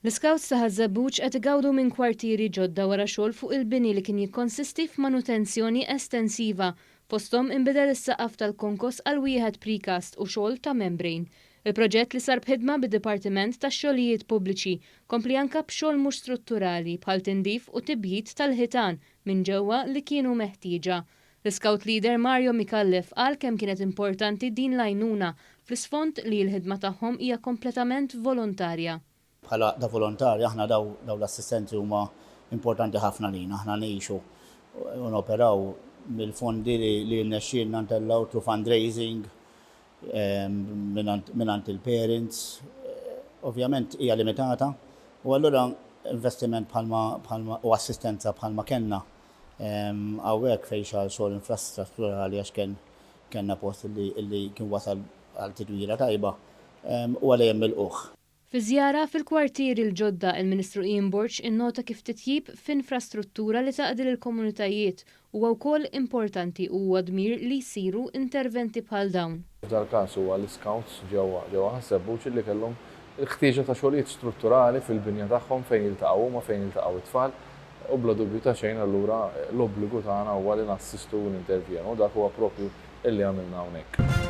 L-iscouts ta' Ħaż-Żebbuġ qed igawdu minn kwartieri ġodda wara xogħol fuq il-bini li kien jikkonsisti f'manutenzjoni estensiva fosthom inbidel is-saqaf tal-konkos għal wieħed precast u xogħol ta' membrane. Il-proġett li sar b'ħidma mid-Dipartiment tax-Xogħlijiet Pubbliċi kompli anke b'xogħol mhux strutturali bħal tindif u tibjit tal-ħitan minn ġewwa li kienu meħtieġa. L-iscout leader Mario Micallef qal kemm kienet importanti din l-għajnuna fl-isfond li l-ħidma tagħhom hija kompletament volontarja. Bħala da volontari, aħna daw l-assistenzi huma importanti ħafna lina, aħna ngħixu u noperaw mill-fondi li nnexxielna ntellaw through fundraising minant il-parents. Ovvjament hija limitata u allura investiment bħalma u assistenza bħalma kellna hawnhekk fejn xogħol infrastrutturali għax kellna post li kien wasal għal tidwira tajba u għalejjem mill-uħ. Fi żjara fil-kwartieri l-ġodda il-Ministru jinborġ innota kif titjib f'infrastruttura li taqdi lill-komunitajiet huwa wkoll importanti u huwa dmir li jsiru interventi bħal dawn. F'dal-każ huwa l-iscouts ġewwa Ħaż-Żebbuġ li kellhom il-ħtieġa ta' xogħlijiet strutturali fil-binja tagħhom fejn jiltaqgħu ma fejn jiltaqgħu it-tfal u bla dubju ta' xejn allura l-obbligu tagħna huwa li nassistu u nintervjenu dak huwa proprju illi għamilna hawnhekk.